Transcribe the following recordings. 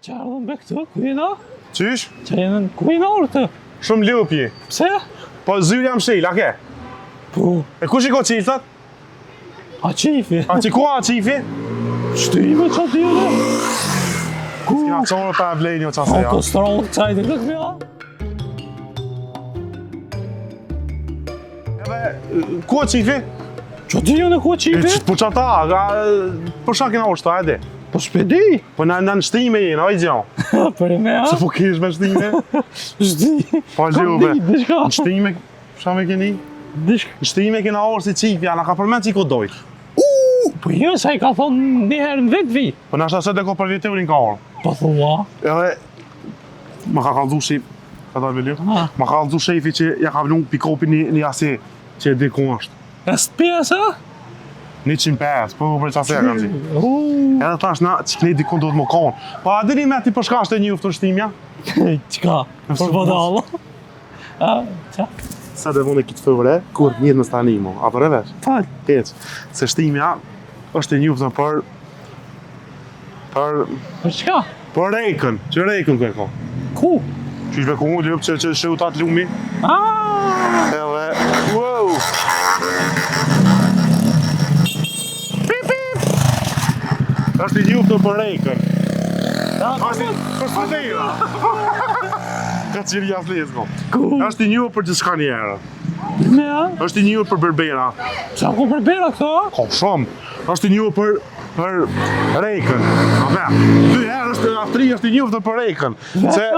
Që ardhën be këtë, kujna? Qysh? Që jenë në kujna orë të? Shumë ljupi. Pse? Po zyri jam shil, a ke? Po, E kush i ko qiltat? a qifi? A që ku a qifi? Shtime që ati dhe? Ku? Kina qorë pa e vlejni o qase O, ja. kostronë të qajtë të këmja? Edhe, ku a qifi? Që ati jene ku qifi? Po që ata, për shak kina orë shta, e di. Po shpedi? Po në nështime jena, oj gjo. Për e me a? Se po kish me nështime? Shdi. Po Kam ljube. di, dishka. Nështime, shka me keni? Dishka. Nështime kena orë si qifja, na ka përmen që i ko dojt. Po jo, sa i ka thonë njëherë në vetë vi. Po nështë aset e ko për vjetërin ka orë. Po thua. Edhe, ma ka kaldu shi, ka dalë veliu, Ha. ma ka kaldu shefi që ja ka vlu pikopi një ase që e di ku është. E së pjesë, a? 105, po për qase e kanë zi. Uuu. Edhe tash na që këne dikon do të më konë. Po a dini me ti përshka shte një uftë shtimja? Qka? Për badalla? A, qa? Sa dhe vone kitë fëvre, kur njërë në stanimo, a për e vesh? Falë. Ec, se shtimja është e një uftë për Për qka? për rejkën, që rejkën ku e ko. Ku? Që ishbe ku mu ljupë që shëutat lumi. Aaaa! Edhe, wow! Pip, pip! është i njuftë për rejkën. është i për sfëdera. Ka qiri jasë lezgo. Ku? është i njuftë për gjithë njerë. Me a? është i njuftë për berbera. Qa ku për bera këto? Ko shumë. është i njuftë për rejkën. Ape, dy herë është aftri është i njuftë për rejkën. Se,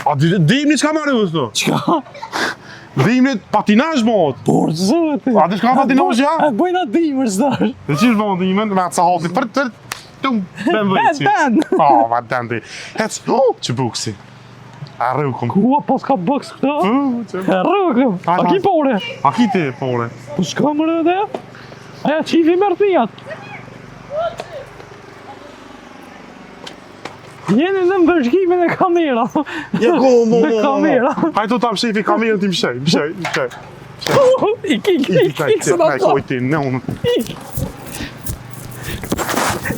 a dimni qka marrë u s'to? Qka? Dimni patinazh mod. Por zëti. A di shka patinazh ja? E bojna dimër s'dash. Dhe qish bëmë të një mend me atë sahati, për tum, ben vëjci. Ben. O, ma dendi. Hec, që buksi. A rrëkom. Kua pas ka bëks këto? E rëgëm. A ki pore? A ki ti, pore? Po s'ka më rëde? Aja qifi mërtijat. Jeni në mbërshkimin e kamera. Me kamera. Hajto ta mshefi kamerën ti mshej. Ik se da Me ta. kojti, ne unë.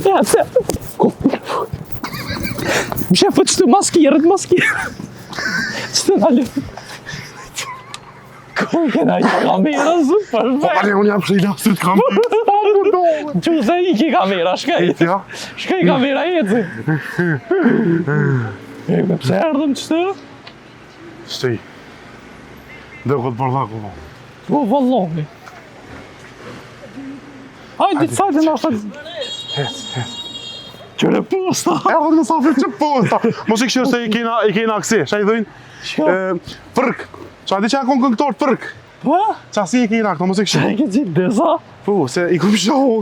Ja, se. Më shefë që të maskirët. Që të në lë. Ku këna i kamera super Po pale, unë jam shej lasët kamerën. Që se iki kamera, shkaj. Ja. Shkaj kamera eci. E, me pse erdhëm qëtë? Shtej. Dhe këtë bardhaku. Po, vallohi. Hajde, të sajtë në ashtë. Hec. Qëre posta. E, dhe në safri që posta. Mos i këshirë se i kena aksi. Shaj dhujnë? Qka? Fërk. Qa di që akon këngëtor fërk. Po? Qa si i kena këto, mos i Që këshirë. e ke qitë desa? Po, se i kom shohu.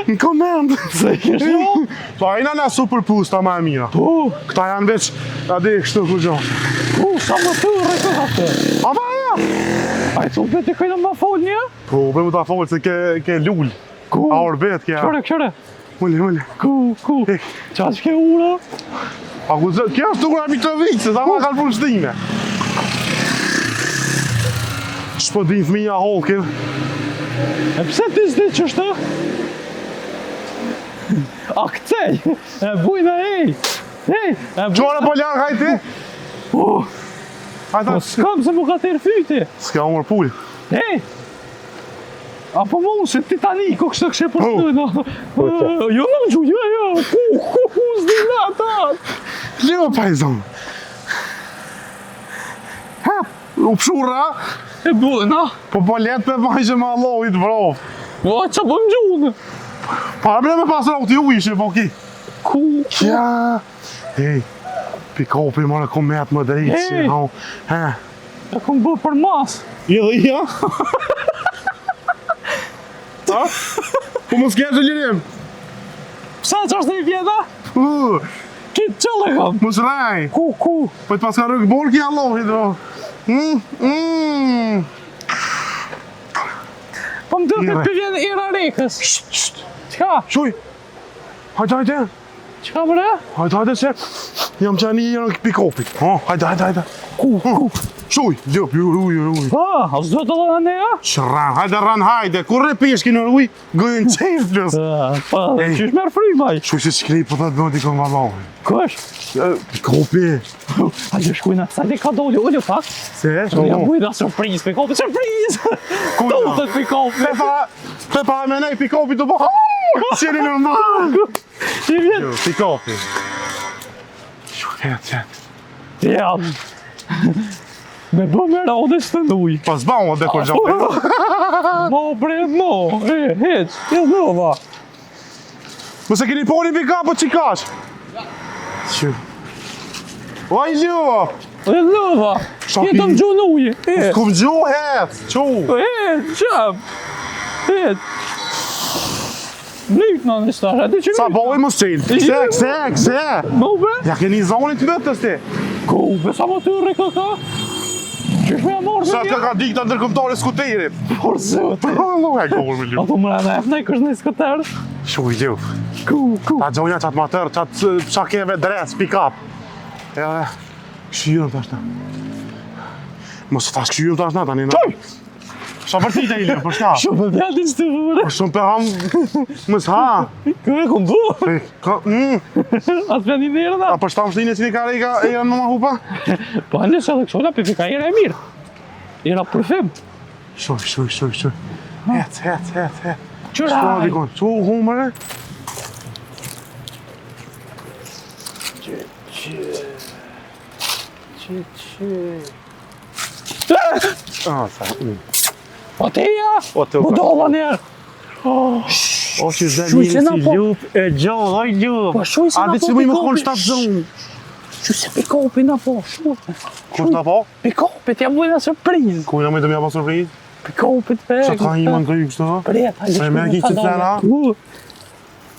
Në komend. Se i ke shoh? Po, a ina na super pusta ma e mira. Po, Këta janë veç, a di kështu ku gjo. po, sa më të rëjtë atë. A ma ja! A i të beti këjnë ma fol një? Po, be mu ta folë se ke lull. Ku? A orbet ke. Qëre. Mulli. Ku? Ik. Qa që ke ura? A ku zë, kjo është tukura Mitrovic, se ta ma kanë punë shtime. Shpo din fëmija Holkin. E pse ti s'di që është? A këcej? E bujna ej! Ej! E Gjore po ljarë, hajti? Po, Hajta. s'kam se mu ka tërë fyti. S'ka umër pull. Ej! Apo mu se Titanico kështë kështë për të në. Jo në gju, jo. Ku, s'di në ata. Ljo pa i zonë. Ha, u pshura. E bujna. Po let me vajshë me Allahit vrof. O, që po më gjunë. Pa bre me pasra u t'i u ishe, po ki. Ku? Ja. Hej, pikopi mërë komet më drejtë si, Hey. hau. Ha. E kom bërë për mas. Ja dhe ja. Ha? Po mos kesh e lirim. Psa që është një vjeta? Kitë qëllë e kam. Mos raj. Ku? Po të paska rëgë borë ki Allahit, bro. Po më dërë Ire. për vjenë Ira Rekës. Qka? Shuj. Hajde. Qka më re? Hajde se jam që një në pikopit. Ha, hajde. Ku? Shuj, ljup, uj. A s'do të dhe ne, a? Shran, hajde, kur e peshki në uj, gëjnë qejnë plus. Pa, qysh merë frymaj? Shuj se shkri, po të bëndi kënë valon. Kush? Kopi. A gjë shkujna, sa ti ka doli, ullu pak? Se, Ja bujda surpriz, pikopi, surpriz! Do të pikopi! Pepa me nej, pikopi të bëha. Qeni normal. Që vjet? Pikopi. Het. Ja. Me bë me rodës të nuj. Pas bëmë dhe kur gjohë. Mo bre, mo. Hec, ja nova. Mëse keni poni pikapo që kash? Që. Oj, ljo. Ja nova. Jetëm gjo nuje. Kum gjo, het. Qo. Qëm. Het. Lyt në në stash, ati që Sa boj mos qelë. Kse. Mo bre? Ja keni zonit të vetës ti. Ku, besa më të rre këka? Qysh me amorë Sa dhe ka dikta ndërkombëtare skuterit. Por zëtë. Nuk e kohër me ljo. Ato më rana e fnej kësh në skoter. Shuj, ljo. Ku. Ta gjonja qatë matër, qatë shakeve dres, pick-up. Ja, këshyën të ashtë. Mos ta këshyën të ashtë tani. Qoj! Qa për ti të ilë, për shka? Shumë për vjetin së të vërë. Shumë për ham, mës ha. Këve këmë du. A Atë për një njerë da. për shtam shtine që një kare i janë më ma hupa? Po anë se dhe këshona për fika era e mirë. Era përfim. Shuj. Het. Qëra. Shko dikon, që humëre? Sa, Po teja. O, te u Po ka. dolla njerë. O, që Shuj se na po. ljup e gjallë, oj ljup. Po shuj se na po. A di që mu i më konë 7 zonë. Shuj se pikopi na po. Shuj. Kur t'na po? Pikopit ja bujna surprizë. Ku jam i të mja pa surprizë? Pikopit për. Qa ka ima në të ju kështë? Preta. Se me ki që të lena?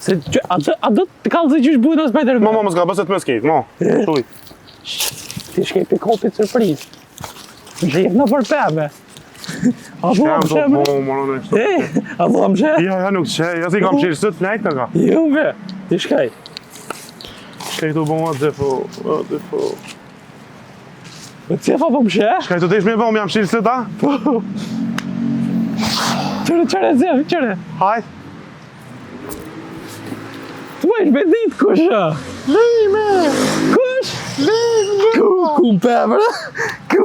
Se a do të kallë zë gjysh bujna s'bajter me. Mama, më s'ka bëset me skejt, mo. Shuj. Ti shkej pikopit surprizë. Zhjef në për peme. A po Jam më të sheme? po, më në nështë. A po më sheme? Ja, nuk që, ja si kam qirë sët flejt të ka. Jo be, ti shkej. Shkaj të bëma dhe po. Po cefa po më shë? Shkaj të desh me bëma, jam qirë sët, a? Qëre zef, qëre. Hajt. Tu e shbe dit kusha. Lime! Kush? Ku më pemre? Ku?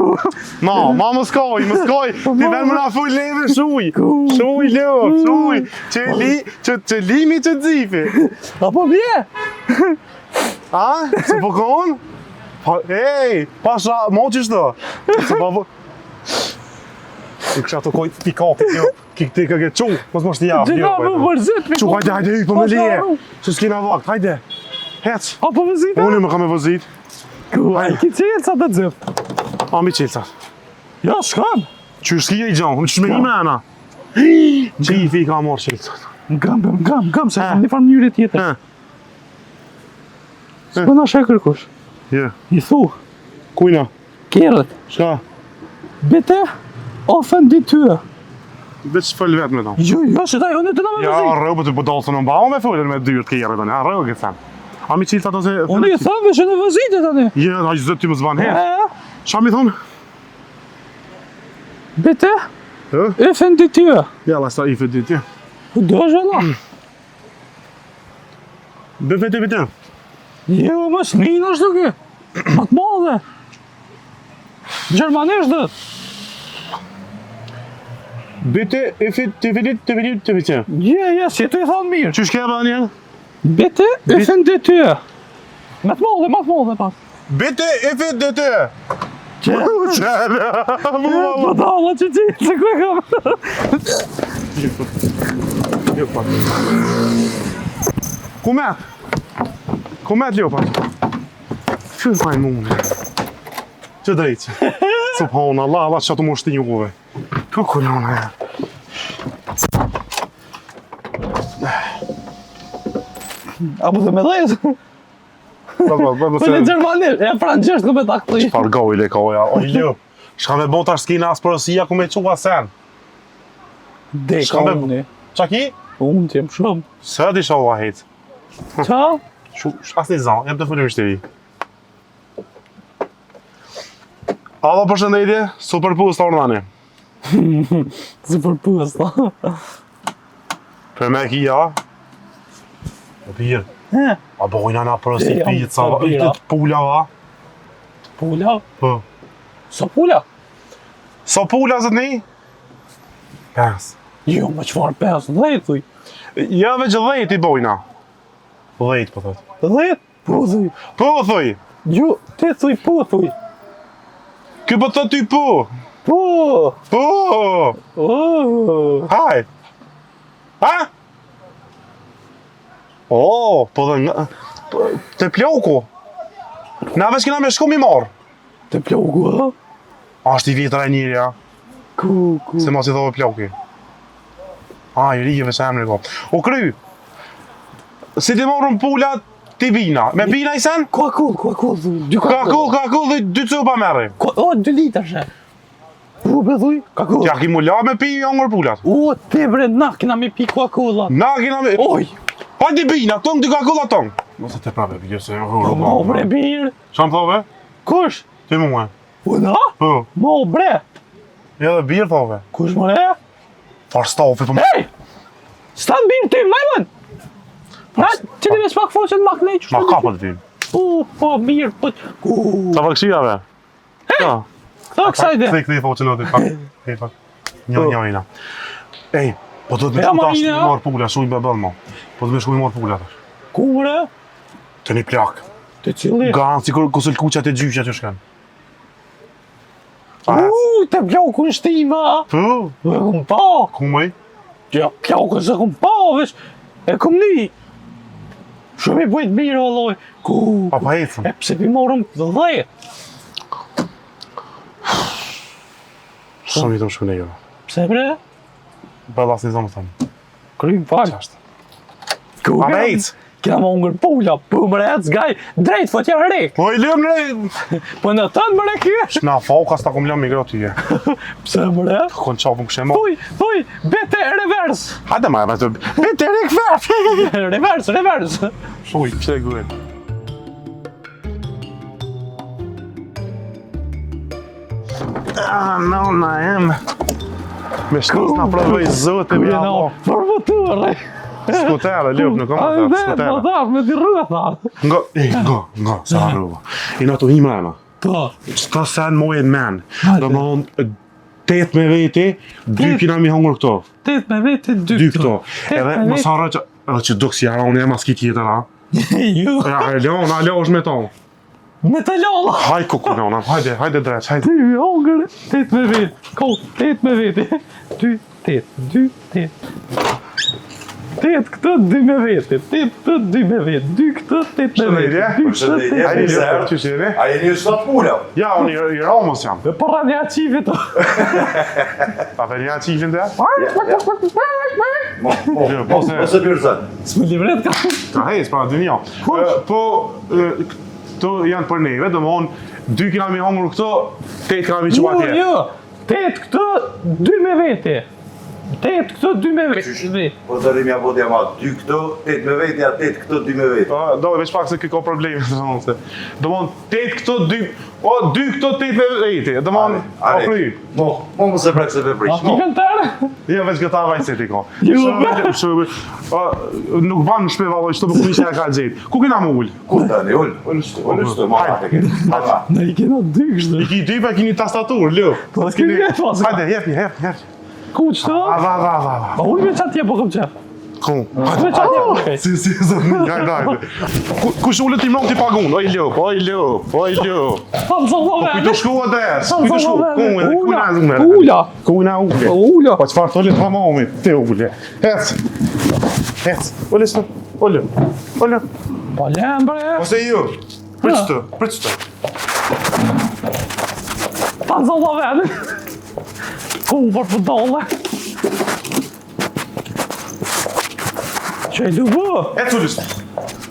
Ma më skoj. Ti ven më na fuj leve shuj. Shuj, lëp, shuj. Që limi që dzifi. Apo bje? A? Se po konë? Ej, pasha, mo qështë të? Se po... Ti kësha të kojt pikapit, jo. Ti ka ke qu, mos më shtë javë. Gjena më vërzit. Qu, hajde, po me lije. Se s'kina vakt, hajde. Hec. Apo vëzita? Unë më kam e vëzit. Ku? A ki cilë sa të dzif? A mi qilë, Ja, shkam. që s'kija i gjonë, që me ime ana. Qifi ka marrë qilë. Ngam, se një farë mënyre tjetër. S'po na shë kërkush. Je, I thu, kujna, kjerët, shka? bete, ofen di tyë. Veç fëll vetë me tonë. Jo, se ta jo në të në me Ja, vëzit. rëbë të bëdollë të në mbaho me fullin me dyrë të kjerë tonë. Ja, rëbë këtë thëmë. A mi qilë të ato se... Unë i thëmë që në vëzit e tani. Je, a i zëtë ty më zbanë herë. E, Qa mi thonë? bete, Hë? ofen di tyë. Ja, la sta i fëtë ditë. Do zhëlla. Bëfet e bitë. Jo, më snin është duke. Ma të madhe. Gjermanisht dhe. Bitë e fitë, të fitë. Je, si të i thonë mirë. Që shke ba njën? Bete, ofen di tyë. Ma të madhe, pak. Bitë e fitë dhe të. Qëllë. Po da, la që qitë, se kërë kam. Leopard. Komet Leopard. Fy fajn mundë. Që drejtë. Subhana, Allah që të më shtë juve. Ku kullona e. Apo dhe me dhejtë. Po në Gjermanisht, e franqesht ku me ta këtëj. Çfarë gojle ka oja, oj Leo. Shka me bon tash s'kina as porosia ku me qua sen. Deka Shka me- unë. Qa ki? Unë t'jem shumë. Se di sha vahit. Qa? As një zan, jem të full në shtëri. Allo, përshëndetje, super pus të ornani. Super pus, ta. Për me kia. O pirë. A bojna na prosti pizza, të pula, va? Pula? Po. Sa pula? Sa pula, zëtni? 5. Jo, më qëfar 5, 10, thuj. Ja, veç 10 i bojna. 10, po thot. 10? Po, thuj. Po, thuj. Jo, te thuj, po, thuj. Ky po thot ty po. Po. Po. Oh. Haj. Ha? O, po dhe nga... Të ploku. Na veç kena me shku mi marë. Te ploku, ha? Ashtë i vjetër e njëri, ja. Ku. Se mos i dhove ploki. A, i rije veç emri, ko. O, kry. Si ti morën pula, ti bina. Me bina i sen? Ka kull, thuj. Ka kull, dhe 2 copa merri. O, 2 liter, she. Po, be thuj, ka kull. Ja ki mu la me pi jongër pulat. O, te bre, na, kena me pi Coca-Cola. Na kina me... Oj. Hajde bina, tong dy Coca-Cola tong. Mos e te prape, për se Mo, bre, birë. Qa më thove? Kush? Ti mu e. O, na? Po. Mo, bre. Ja dhe birë thove. Kush, më re? Far stafi, po më... Hej! Stan birë ty, majmën! Na, që ti me smak foqen mak nej, që Ma kapët ti. Po, mirë, po... Qa fa këshirave? Ja. Këta kësajde. Këthi foqen oti, pak. Njojna. Ej, po do të me Ja, shku tash Marina. mi marë pula, shu i bebel mo. Po do me shku i marë pula tash. Ku, bre? Të një plak. Të cili? Ganë, si kusëll kuqat e gjyqja që shken. Të pjokun shtima. Po, E kum pa. ku mëj? Ja, pjokun se kum pa, vesh. E kum ni. Shumë i bëjt mirë, alloj. Ku? Pa pa ecën. E pse pi morëm 10? Shumë i të më shku ne jo. Pse, bre? Bella si zonë thëmë. Krym falë. Qashtë. Ku? Pa me ecë. Kena më ngër pula, po më rec gaj, drejt fotja rek. Po i lëm ne. Po në tënë më rek kjo. Shna foka s'ta kum lëm migro tyje. Pse më rec? Kon qapëm këshe mo. Thuj, bete revers. Hajde ma e me të... Bete rek ver. Revers. Shuj, që e gëve. Nona em. Me shkos nga provoj zote mi amo. Formaturë. Skutere, lëp, në kom A atë, dhe, skutere. më thash me t'i rrëtha. Nga, sa rruva. I në të hima ema. Po. Qëta sen mojen men. Hajde. Do më thonë, 8 me veti, 2 kina mi hongër këto. 8 me vete, 2 2 këto. Edhe më sarë që... Edhe që duk si jara unë e maski tjetër, ha? Ju. Ja, alo është me tonë. Me të lolla. Haj kuku në ona, hajde dreq, hajde. Ty, hongër, 8 me vete. Ko, 8 me vete. 2, 8, 2, 8. 8 këtë, 2 me vete. 8 këtë, 2 me vete. 2 këtë, 8 me vete. 2 këtë, 8 Hajde, me vete. lëp, që qene? A jeni shtat pula? Ja, unë i Ramës jam. Me para një qive të. Ta për një qifin të? Mos e bjërëzën. S'me livret ka. Ka hejës, pra dy një. Po, këto janë për neve, dhe më honë, 2 kina mi hongër këto, 8 kina mi që atje. Jo, 8 këtë, 2 me vete. 8 këtë, 2 me vete. Po të rrimja po t'ja ma 2 këto, 8 me vete, 8 këto, 2 me vete. Do, veç pak se këko probleme, dhe më se. Dhe më honë, 8 këto, 2... O, 2 këto, 8 me vete. Dhe më honë, o kry. Mo mos e prek se pe prish. Një këntare? Ja, veç këta vajtë se ti ko. Jo, Nuk banë në shpe valoj, që të më kumishe e ka gjetë. Ku kena më ullë? Ku tani, ullë, ma te ke. Ne i kena 2 kështë. I ki 2 pa kini tastaturë, ljo. Po, s'keni vetë, po, s'ka. Hajde, jepni. Ku qëto? Va. Pa unë me qatë po këm qef. Ku? Me qatë okej. Si, zëmë, hajde. Kush ullë ti mërëm ti pagun? Oj, ljo. Thamë sa më Kujtë shku adres, kujtë shku. Kujna zume. Ula. Kujna ulle. Ula. Po qëfar të ulle të hamomi, te ulle. Hec. Ulle. Pa lem, bre. Ose ju. Pritës të. Thamë sa më vetë. Ku për përdole. Që e lubë. Ec ullës.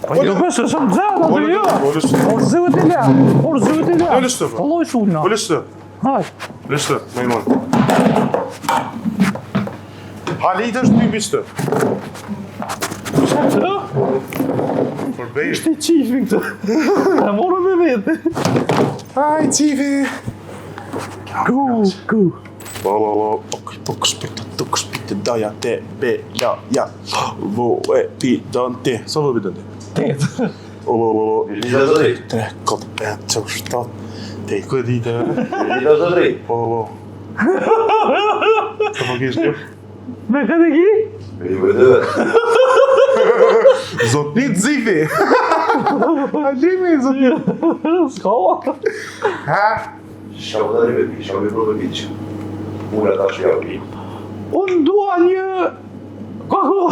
Po lubë se shumë dzena të jo. Orë zëvët i lem. Ullës të. Alloj shulna. Ullës të. Haj. Ullës të, me i monë. Halit është 2 bitë të. Që të? Për bejë. Ishte i qifin këtë. E morë me vete. Haj, cifi. Ku. Tok spytë daja te be ja ja. Vo e pi dante. Sa vo pi dante? 8. Lida të drejt. 3, 4, 5, 6, 7. Te ku e dite? Lida të drejt. Po. Sa po kish ti? Me këtë ki? Me një vëdëve. Zotnit Zifi. A gjemi zotnit. S'ka. Ha? Shabu të drejt, shabu i provë vitë. Pula ta shkja pi. Unë dua një... Kakull.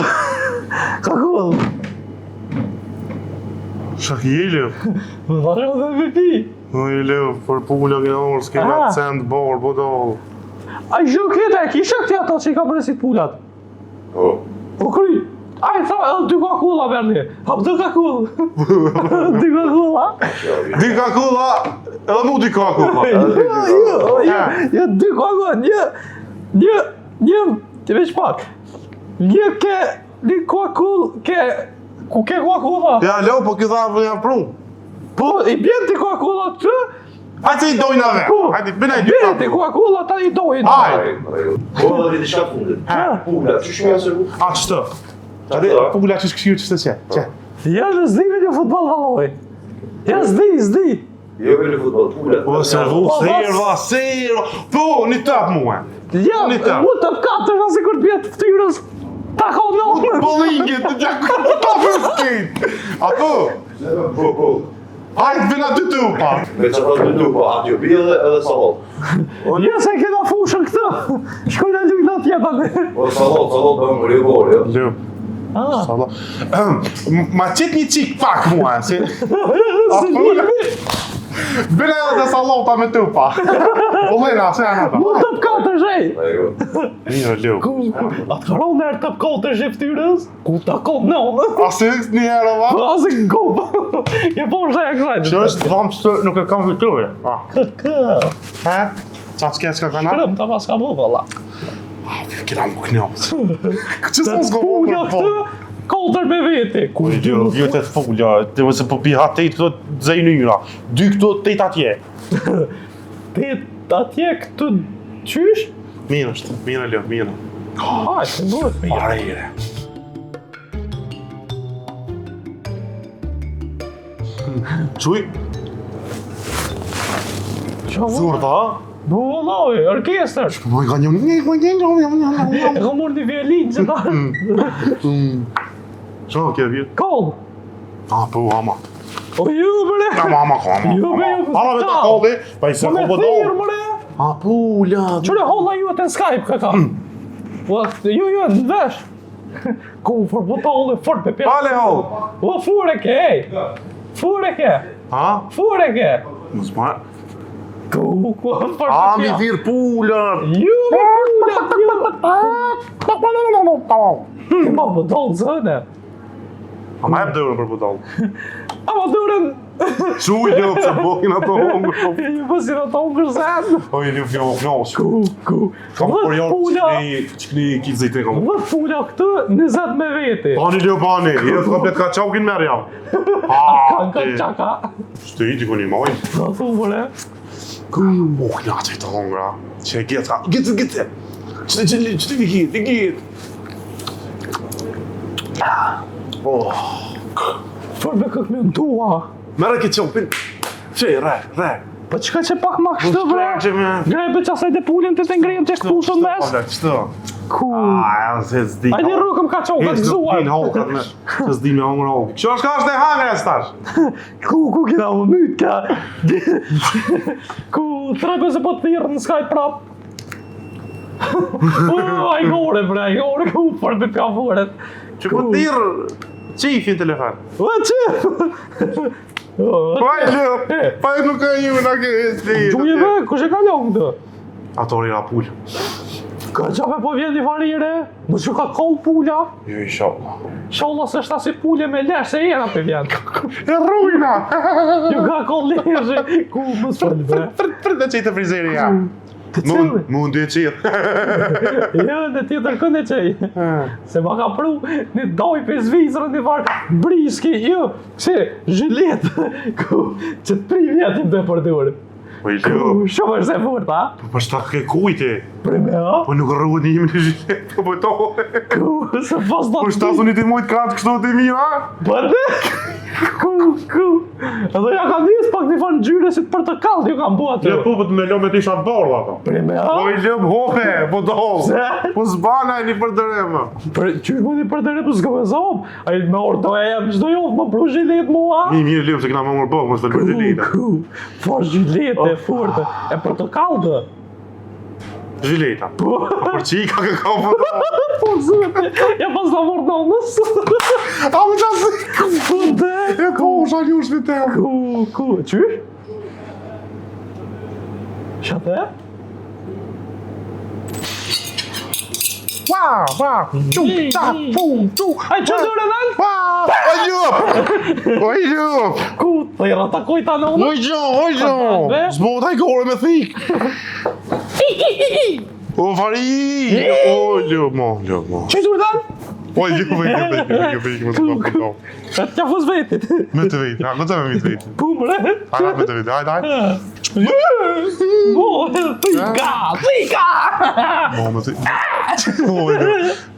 Shak i lev. Më thashe dhe me pi. No i lev, për pula këna orë, s'ke nga cent barë, po dal. A i shok këtë e kisha këti ato që i ka përresit pulat. Po. Po kry. A i tha, 2 kakulla berni. Hap 2 kakull. 2 kakulla. Di kakulla, edhe mu di kakulla. Jo, 2 kakulla. Një, të veç pak. Një kakull, ku ke kakulla? Ja, leo, po këtha për jam prunë. Po, i bjen të kakulla të? Hajde i dojnë ave. Hajde, bëna i dy Bjen të kakulla. kakulla ta i dojnë. Hajde. Po dhe rriti shka fundit. Pula, që shme jasë rrgu? A, qëtë? Qëtë, pula që shkëshirë qëtë që? Ja, në zdi me një futbol valoj. Ja, zdi. Jo për një futbol, pula. Po, se serva. Po, një tap mua. Ja, Një tap. mu të 4 nëse kur të bjetë ftyrës. Ta ka në Bollingit, të gjakë të për skejt. Apo? Po. Hajde, bëna 2 tupa. Me që të du, po, atë jo bje edhe salot. Ja, se kena fushën këtë. Shkojnë e lujnë atë tjetën. Po, salot, bëmë për jo borë, jo. Lëv. Sala. Ma qit një qik pak mua, si... Bëna edhe të salota me tupa. Olena, se janë ata. Mu top 4 zhej. Mirë, Lëv. Atë karon nërë top 4 zhej ftyrës. Ku ta kom në onë. Asi një herë, va? Asi në gopë. Je po zhej e kësajnë. Që është dhamë që nuk e kam viturë. Kë. Ha? Qa që s'ka kana? Shkrëm ta pas ka mu, valla. Kina mu knjopës. Që s'ka s'ka mu Pulja këtë, 4 me veti. Ku i dy, vjetë e fulja, të mëse po piha 8 këto zëjnyra, 2 këto 8 atje. 8 atje këtë qysh? Mirë është, mirë Lëv, mirë. Aj, se duhet mirë. Parejre. Quj, zurda, Bu vëlloj, orkestër. po i ka një... E ka mërë një violin që ta... Qa kje vjetë? Koll. A, po, ama. O ju, mëre. Ama. Jo, me ju, Ama me ta kalli, pa i se Po me ko po thirë, do. mëre. A, pula. Qëre holla ju atë në Skype ka ka. Po, ju, në vesh. Ku, for po tolle, fort me pjerë. Ale ho. O, fure ke, ej. Fure ke. Ha? Fure ke. Mos ma... Ku, fort me A, mi pjerë. thirë pula. Ju, me pullat, ju. Ke ma po dollë zëne. A ma e pëdërën për budal. A ma dërën. Quj jo, se bojnë ato hongë. Ju pësin ato hongër zenë. O, i Lëv, knjosh. Ku. Kam për Vët jarë pula. që këni kitë zëjtë kam. Vët pula këtë 20 me veti. Bani Lëv, bani. Jetë komplet ka qaukin merë jam. Kanë këtë qaka. Shtë i t'i koni mojnë. Në thumëre. Ku mo kna që i të hongra. Që e gjetë ka. Gjetë. Që të gjetë. Fërë me këtë me ndua. Mere këtë qopin. Që re. Po qëka që pak ma kështë bre? Grej për qasaj të pullin të të ngrejnë të shpushën mes. Qëtë? Ku? Aja, se s'di. Ajde rrugëm ka qohë, ka të gëzuar. S'di holkat me. Se s'di me hongra holkat. Që është ka është e hangre e stash? Ku kina më mytë ka? Ku trebuie se po të thirë në Skype prap. Aj gore bre, ku për të ka furet. Që po t'irë qifin telefon. O që? Pa e Lëv, pa e nuk e ju në kështë. Gjuje me, kush e ka ljohë këtë? Ato rira pull. Ka qafe po vjen një farire, më që ka koll pulja. Jo i sholla. Sholla se shta si pulje me lesh se jena për vjen. E rrujna! Ju ka koll leshe, ku më s'fëllë bre. Fërë dhe qëjtë frizeri ja. Të cilë? Mundi e qëjtë. Jo, në tjetër kënë e qej. Se ma ka pru një doj për Zvicrën një farë briski, jo, që zhilet, ku që 3 vjetin të përdurë. Po i lëp. Shumë është e fort, a? Po shta ke kujti. Premea? Po nuk rrugë një imë në zhilet, po to. Se pas Po shta su një ti mojtë kratë kështu të mira. Bëndë? Ku? Edhe ja ka njës pak një fanë gjyre si të portokall ju kam bua atë. Ja po të me lo me ti shatë borë ato. Premea? Po i lëp hope, po do. Se? Po zbana e një përdërema. Qysh mu një përdere për s'ka me zom? A i me ordo e jam qdo jo, më pru zhilet mua? Një mirë lëp se këna më mërë bëgë, mos të për zhilita. Po zhilet e forte, e portokall dhe. Zhilita. Po për qika ka po do. Po zëte, ja pas la mordonës. A më qasë. Po dhe? E po u shaljush në temë. Ku? Qysh? Shate? Wow, tu. Ai që dore nalë? Oj ljup. Ku? Të i ratakoj ta në unë? Oj gjo. Zbo taj gore me thik. O fari. O ljup mo. Që dore nalë? Oj ljup. Të t'ja fus vetit. Me të vetë, në të me të vetë. Pu bre. Hajde me të vetë, hajde. Mo, tika! Mo me të vetë.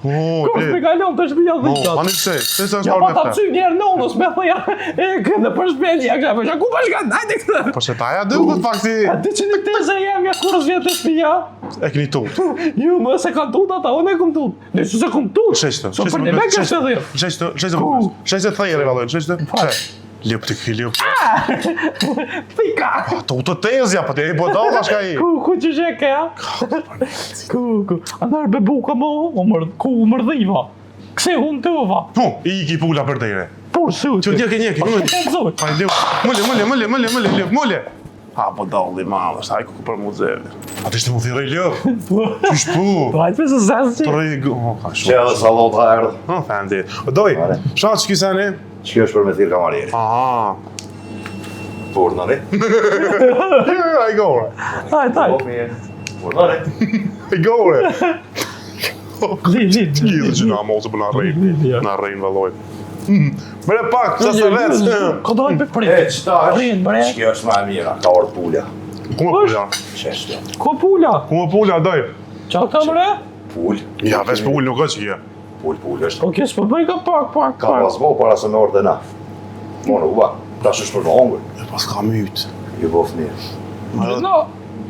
Kos me kalon të shpija Mo, dhikat. pa një se është Ja parë pa me ta të. cyk njerë në unës, me thëja, e këndë për shpjenja, kësha përshka, ku përshka, najde këtë? Po që taja dë, këtë fakti A ti që në teze jem, ja kurës vjetë të shpija? e këni tut. Ju, më se kanë tut ata, unë e këm tut. Ne që se këm tut. Sheshtë, So për një me kështë të dhjo. sheshtë të thejë rivalojnë, sheshtë. Ljup të këj ljup. Tika! To të tezja, po të e po dolla shka i. Ku që sheke, ja? Ku. Andar be buka mo, ku mërdhiva. Kse unë të uva. Po, i ki pula për tejre. Po, su. Që njëki, Zoj. Pa ljup, mulle. Ha, po dolli malë, është hajku për muzeve. A të ishte mu thire ljup? Qysh pu? Po, hajtë me se zesë që. Të rejë, ka Që shumë. edhe salot ha erdhë. Ha, fendi. Doj, shatë që kisani? Që është për me thirë kamarjeri. Aha. Purnani. I gore. Hajtë. Purnani. I gore. Lidh. Gjithë që na mosë për na rejnë. Ja. Na rejnë valoj. Bre pak, sa se vetë. Ka dojnë për prit. E, qëta Rrinë, bre. është? Që është ma e mira, ka orë pulja. Ku më pula? Qeshtë. Ko pula? Ku më pula, doj? Qa ka mre? Pull. Ja, veç pul nuk është që kje. Pull është. Po kjes për bëj ka pak. Ka pas bo para se me orë dhe na. Monë, uba. Ta është për në ongër. E pas ka mytë. Ju bof mirë. No,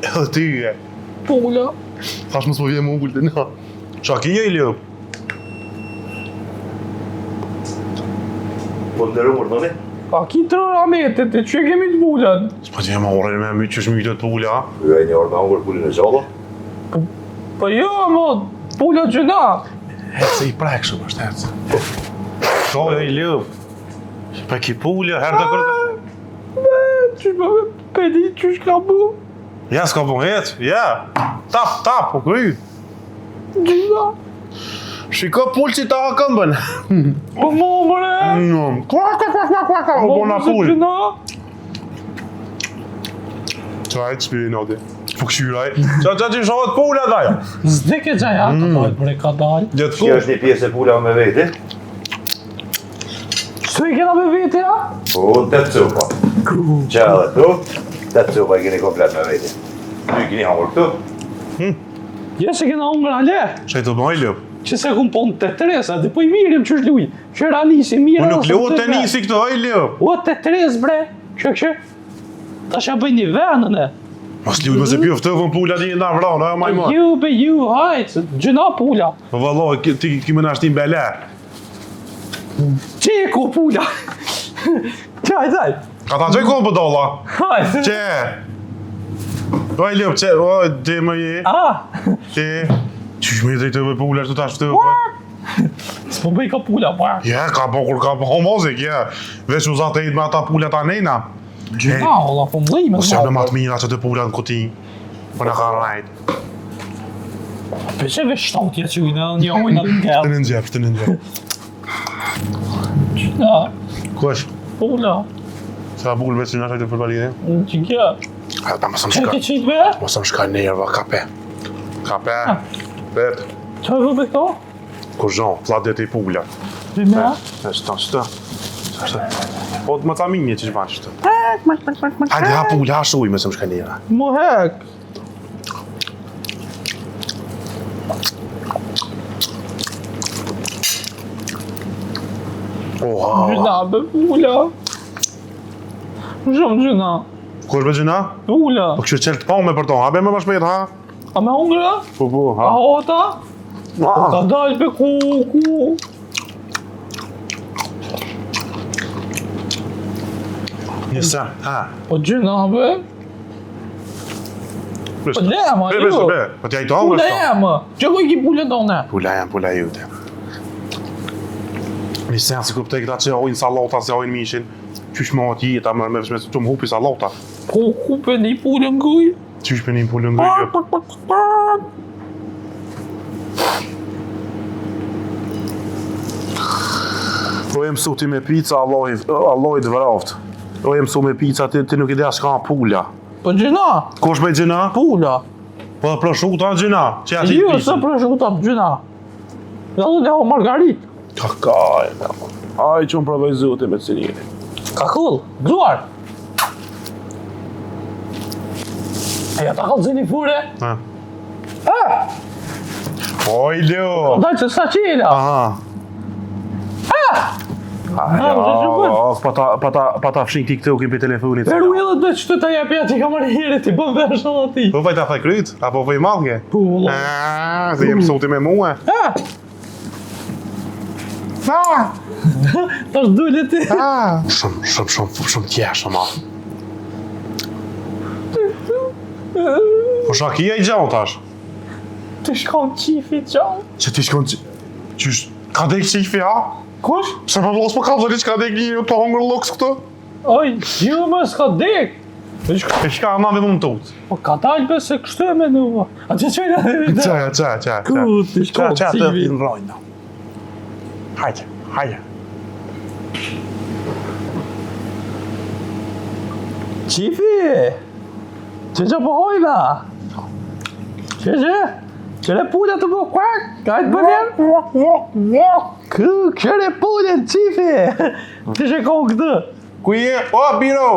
Edhe ty e. pula. Thash mos po vje më ugull të na. Qa ki e i ljup? Po të ndërë Purnani? A ki të rametet, e që kemi të pullën? S'pa që jema orën me mytë që është mytë të pula. Ju e një orë me ongër pullin e gjallë. Po jo, mo, pula që na. Hece i prekshëm është hece. Ko e i ljup? Pa ki pula, herë të kërë. Qysh me pedi, qysh ka bu? Ja, s'ka po hetë, ja. Tap, po kry. Gjyna. Shiko pull që ta këmbën. Po mo, bre. Kwa, o bona pull. Gjyna. Qaj, të shpiri noti. Po këshyraj. Qa që shohet pulla dajo. Zdike gjaja, ka dojnë, bre, ka dojnë. Gjetë Që është një pjesë e pulla me veti? Së i kena me vete, ja? Po, 8 cupa. Që edhe tu, 8 cupa i keni komplet me veti. Ty i keni hangër këtu. Je se kena unë ale. Që i të bëj ljup. Që se kun pon të Teresa, dhe po i mirim që është luj. Që ranisi, mirë. Unë nuk leo të nisi këto, oj ljup. O, të Teres, bre. Që. Ta shë bëj një venën e. Mas ljuj me se pjo ftëvën pulla një nga vranë, ajo maj ma. Ju, hajtë, gjëna pula. Po valloj, ti kime në ashtim bele. Që e ku pula? Qaj. Ka ta qoj kohë për dolla. Hajtë. Që? Oj ljup, që, oj, ti më je. Ti. Qysh me drejtë të pulla është të tash ftëvën? S'po bëj ka pula, pa. Ja, ka po kur ka po homozik, ja. Veç u zatë e me ata pullat a nejna. Gjëna, olla, po më dhejme. Mos jam në matë mira që të pullat në kuti. Po në ka rajt. Pesheve shtautja që ujnë, një ujnë në Të ngellë. në njep, të në njep. Gjëna, Ku është? pula. Sa bull veç që në ashtë të përbalinë? Që kja. Ha, ta mësëm Që shka. ke qitë me? Mësëm shka nerva, kape. Kape. Vet. Që e vë me këto? Kur zhon, flat dhe të i pulla. Dy me? Shta. Po më ta minje që shbanë qëtë. Hajde, ha pula, ha shuj me se më shkanira. Mu hek. Oha. Gjuna, be pula. Shumë gjuna. Ku është me gjina? Pula. Po kështë qelë të pa me për to, ha be me më shpejt, ha? A me hungra? Po, A ha. hota? Ka dalë pe ku. Njëse, ha. Po gjuna, be. Po lema, Be, jo. be, po t'ja i to, Pula është to. jema. Që ku i ki pula tone? Pula jute. Mi sen si kuptoj këta që hojnë salata, se hojnë mishin. Qysh më atë jeta, me vëshme që më hupi salata. Po ku pe një pula në kuj? Qysh për një pullën ngëjë. Po e mësu ti me pizza, Allah i të vraft. Po e mësu me pizza, ti nuk i dhe s'ka pula. Po gjuna, Ko është me gjina? pula. Po dhe prosciutto në gjina. Që ati Jo, pizza. se prosciutto gjuna. Ja du dhe o margarit. Ka kaj, aj që më provoj zote me cirini. Ka kull, gzuar. E ja ta ka zini fure. Ha. Oj, Leo. Daj që sa qela. Aha. Pa ta fshin ti këtë u kim për telefonit. Peru edhe dhe që të ta jepi ati ka marrë heret i bën vesh edhe ati. Po vaj ta faj kryt? Apo vaj malke? Po, lo. Se jem soti me mua. Ta është dulli ti. Shumë tjeshtë, ma. Po shakia i gjallë tash. Të shkon qifi qau. Që ti shkon që... Qysh, ka dek qifi, ha? Kush? Se për vlos për ka dhëri që ka dek një të hongër loks këtu? Oj, ju më s'ka dek. E shka ma dhe më më tut. Po ka dalë be se kështu e me nuva. A që qojnë edhe vita? Qa. Ku të shkon Qa të qifi? në rojnë. Hajde. Qifi! Që po hojna? Qëre pula të po kuak? Ka e të bërjen? Qëre pula në qifi! Që shekon këtë? Ku je? O, biro!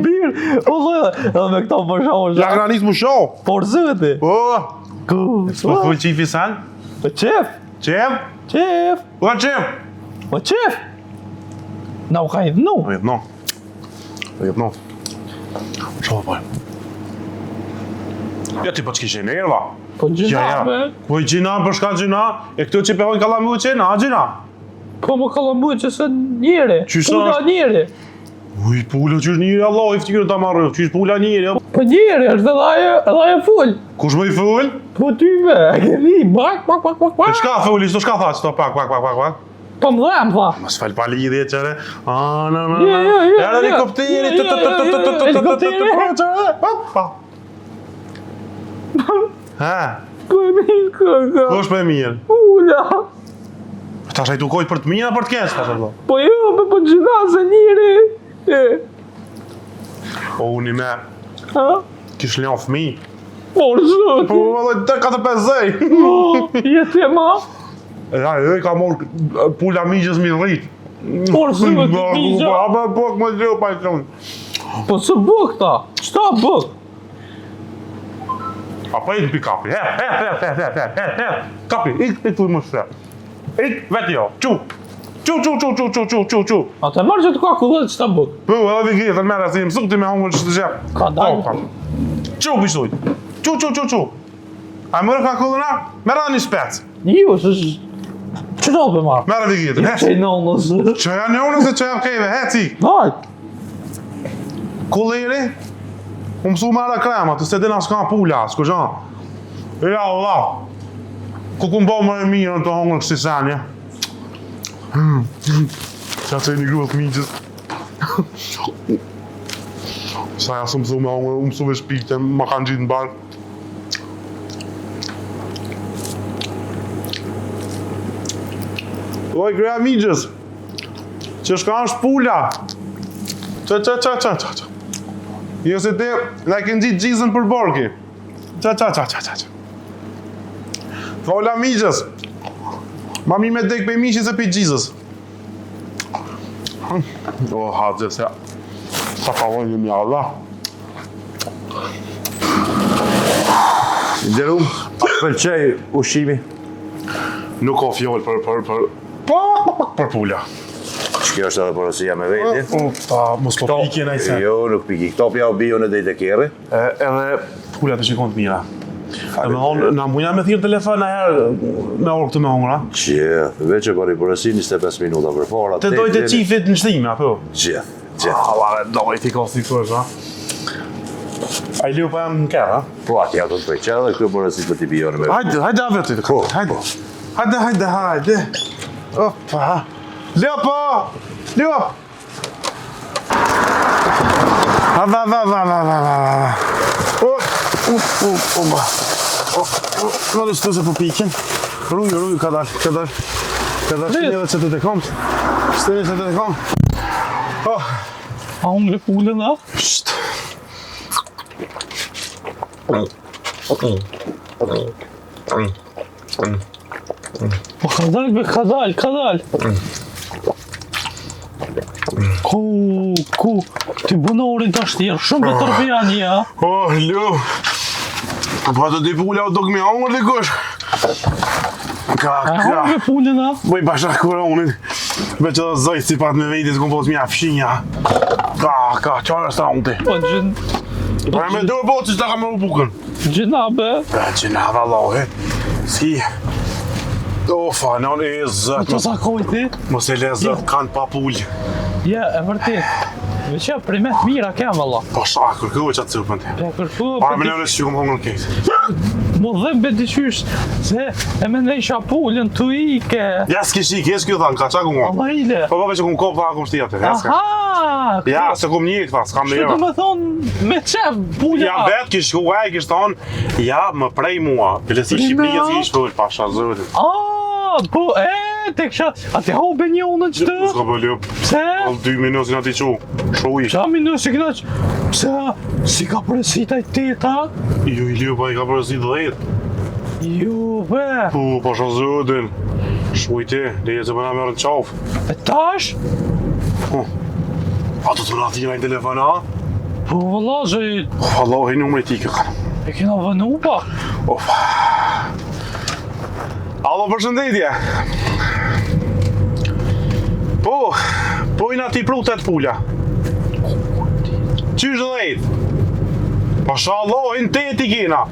Bir! O lojë, edhe me këta përshohë Ja këna nisë më shoh! Por zëti! O! Ku? Po thuj qifi sen? Po qef! Qef? Qef! O, qef! Po qef! Na u ka i dhnu! O, jep no. Shoh, po. Ja ti po që kishe nërë, va? Po gjina, be! Po i gjina, për shka gjina? E këtu që pehojnë kalamu qenë, a gjina? Po më kalambuj që se njeri! Qysa Pula është? njeri! Uj, pula qysh njëri, Allah, i ftyrën ta marrë, qysh pula njëri? Po njeri është edhe aje full! Kush më i full? Po ty me, e keni, bak. E shka fulli, s'to shka tha qëto, pak. Po më dhem, tha. Mas fal pa lidhje qëre. Na. Jo. Era helikopteri. Pa. Ha, Po e mirë këka. kush më e mirë? Ula. Ta shaj tukojt për të mirë a për të kesh, ta shaj do? Po jo, po gjitha se njeri. Po unë me, Ha? kish lënë fëmi. Por zoti. Po edhe të 4-5 zej. Jetë e ma. Ja, ka morë pula migjës mi rrit. Por zoti migja. Po, më gjë pa e qonë. Po së buk ta. Qëta buk? Apo ik pi kapi, her. Kapi, ik tu më shre. Ik, vetë jo, qu. A të marrë që të ka kullet qëta buk? Po, edhe vi gjithë, mërë si mësuk ti me hongër që të gjep. Ka dalë. Qu pishtuj. Qu. A mërë ka kullëna? Mërë dhe një spec. Jo, se që do për marrë? Mërë vi gjithë, Që i nonës. Që janë njone se që janë kejve, heci. Daj. Kulleri, më mësu marrë krema, të se dina s'ka pula, s'ku gjan. Ja, Allah. Ku ku mbo më e mirë në të hongër kësi senje. Qa që e një gruat migjës. Sa ja së mësu me hongër, mësu me shpikte, ma kanë gjitë në barë. Oj, greja migjës. Që shka është pula. Qa. Jo se te, na e kënë gjitë gjizën për borki. Qa. Fola migjës. Ma mi me dek për miqin se për gjizës. O, hadhe se... Sa ka vojnë një mjalla. Nderum, a pëlqej ushqimi? Nuk ka fjoll për pula. Që kjo është edhe porosia me veti? Mos po pikje në i sen. Jo, nuk piki. Këto pja u bio në dejt e kjerë. Edhe pula të shikon të mira. Dhe me thonë, na mujna me thirë telefon në herë me orë këtë me hongra. Gjithë, veç e për i porosi 25 minuta për fara. Të dojtë e qifit në shtime, apo? Gjithë. Vare, dojtë i ka si këtu është, ha? A i liu pa jam në kërë, ha? Po, atja të të pëjqa dhe këtë porosi për t'i bio në me veti. Hajde, aveti të këtë. Hajde. Opa. Leo! Në dhe shtëse po pikin. Ruju, ka dal. Shtënje dhe që të të kom. A unë le pulën, a? Shht. Po ka dal. Ku, ti bunorin të ashtirë, shumë për tërbjani, a? Oh, Leo. Po të di pula o dok me hongër dhe kush. A hongë pulën, a? Bëj bashkë kura unit. Me që dhe zojtë si pat me vejtit s'kom pos mja fshinja. Ka, qarë është ta unë ti. Po Pa me dur po që s'ta ka me u bukën. gjinabe. Gjinabe, Allahe. Si. Ofa, në në e zëtë. Të sakoj ti? Mos e le zëtë kanë pa pullë. Ja, e vërtet. Veqa primet mira kem, valla. Po shka, kërku e qatë cëpën ti. Ja, kërku, Para me nëre që kom hongër kejtë. mo dhe mbe dyqysh, se e me nejsha pullën të ike. Ja s'ki shik, jes kjo thanë, ka qa ku ngo. Allah ile. Po veç e kom kopë, tha kom shtia të. Aha! Ja, se kom një këta, s'kam Që në do me thonë, me qef pullën. Ja vetë kish ku e kish thonë, ja më prej mua. Bile si Shqipëria si ish pëll, pasha zëtit. Po, te kësha, a te hobe një unë që të? S'ka për ljup. Pse? Al 2 minutë nga ti qu. Shuj. Qa minus si këna që? Pse, si ka përësita i teta? Jo i ljup, a i ka përësit 10. Jo, be. Po, pasha zëtin. Shuj ti, leje që përna mërën qaf. E tash? A të të ratina i telefon, a? Po, valla, që Allah, i numri ti këkan. e kena vënu pa. Alo, përshëndetje. Po i na ti prutet pula. Qysh dhe dhejt? Pasha Allah, i në teti kena.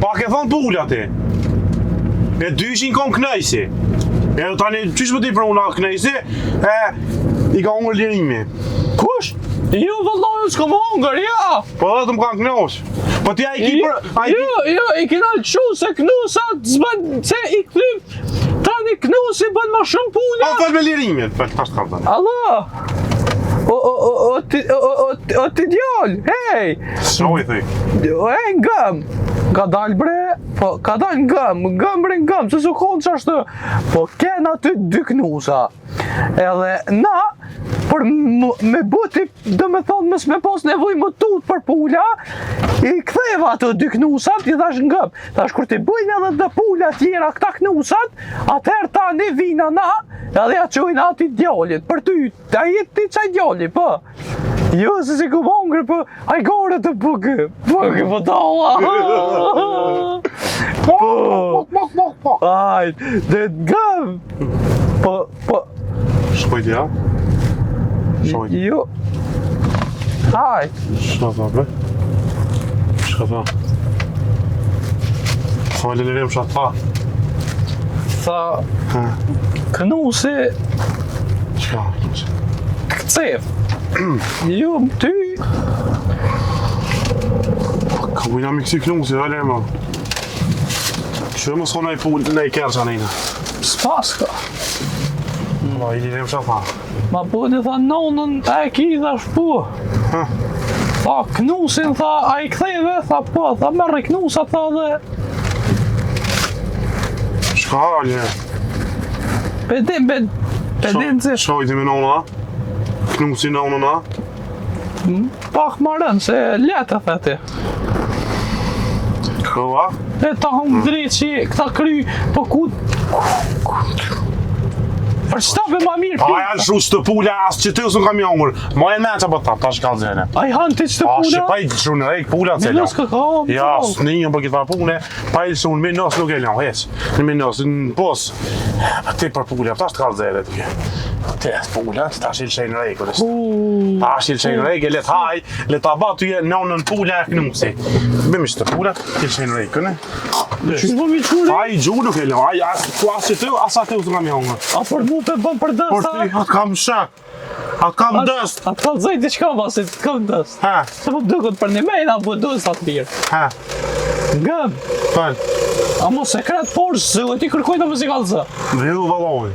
Pa ke thonë pula ti. E 200 kom knejsi. E do tani, qysh më ti pruna knejsi? I ka hongër lirimi. Kush? Jo, valla, s'ka më hongër, ja. Po dhe të më kanë knosh. Po ti a i ki për... Jo, i kena qu se knusat zbën, se i këtym, tani knusi bën ma shumë puna. Po fel me lirimin, fel tash të kam tani. Allah! O ti djall, hej! Sho i thëj. E ngëm! Ka dal bre, po ka dal ngëm bre ngëm, se su konë që ashtë. Po kena ty 2 knusa. Edhe na, për me buti, do me thonë mës me pos nevoj më tut për pula, i ktheva ato 2 knusat, i thash ngëm. Thash kur ti bujnë edhe dhe pula tjera këta knusat, atëherë tani vina na, edhe ja qojnë ati djallit, për ty, a jetë ti qaj djallit, po. Jo, se si ku hongre, po, aj gore të bëgë po dalla. Po, ajt, dhe ngëm. Po, Shkoj ti, ja? Shkoj ti. jo. Ajt. Shka tha, bre? Shka tha? Tha me lelirim shka tha? Tha, knusi Shka? këcef. Jo, ty. Ka bujna mi kësi knusi, vele ma. Që më s'ko nej pull, nej kërqa nejna. S'paska. Ma i lirim shka tha? Ma bëni tha nonën e ki thash po. Tha knusin tha a i ktheve, tha po, tha merri knusa tha dhe. Shka halje? Pedin se Shkoj ti me nona? Knusi nonën, a? pak ma rënë se letë the ti. Këva? E ta hong drejt që këta kry, po ku... Për shtape ma mirë A janë shu së të pula, asë që ty usë në kam jongur. Ma e me që po ta shkallë zene. Ai han ti ç'të A, puna? që pa i shu në rejkë pula Me cela. nos ka kam. Ja, së një për këtë pune, pa i shu në minos nuk e lënë, heq. Në minos, në pos. Pa ti për pula, ta shkallë zene të kje. Te pula, ta shilë shenë në rejkë. Ta shilë shenë në rejkë, let haj, let ta ba të je në pula e kënusi. Bëmi që të pula, shilë shenë në rejkë, ne? Ç'është po mi çure? A i gju nuk e lënë, a asë që ty, asë atë usë në kam jongur. A për mu pe bën për dëst. Por ti, atë kam shak. Atë kam dëst. A të kallëzoj diçka pasi të kam dëst. Ha, Se po duket për një mejnë apo duhet sa të lirë. ha, Gëm. fal. A mos sekret forës, se u ti kërkoj të më si kallëzë. Vridu valloj.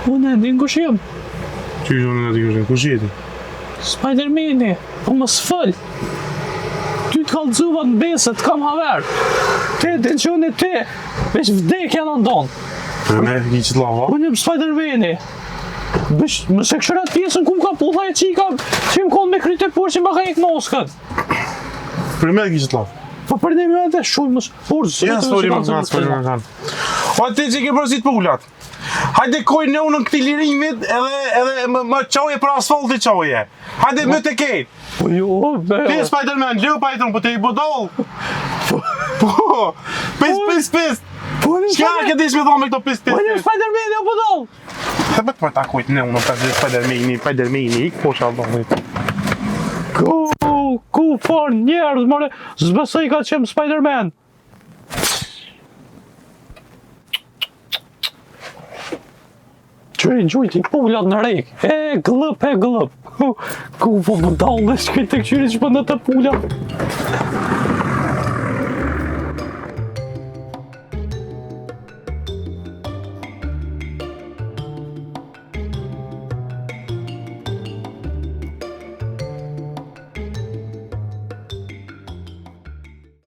Unë e ndin kush jem. Që i zonë në të këshën, kush jeti? Spider-Mani, po mos fëll. Ty të kallëzuva në besë, të kam haver. Ti, tensioni ti, veç vdekja në ndonë. Për me, i që të lava? Unë jem Spider-Mani. Më se këshërat pjesën ku më ka pulla e qika, që më konë me kryte por që më ka ikë moskët. Për me, i që të lava? Po për një me dhe shumë më forës. Ja, s'foli më kanë. O, ti që ke përësit pullat. Hajde koj në unë në këti lirimit edhe më qoje për asfalti qoje. Hajde më të kejt. Po jo, be. Ti Spider-Man, lëu pa i tonë, po te i budol. Po, pis. Po një Shka ke dish me thonë me këto pis. Po një Spider-Man e budol. Se bëtë për ta kujt në unë për Spider-Man, ik po shalë Ku for njerëz, more, zbesoj ka qemë Spider-Man. Qërin gjujt i pullat në rejk, e glëp. Ku po më dalë dhe shkajt të këqyri që për në të pullat.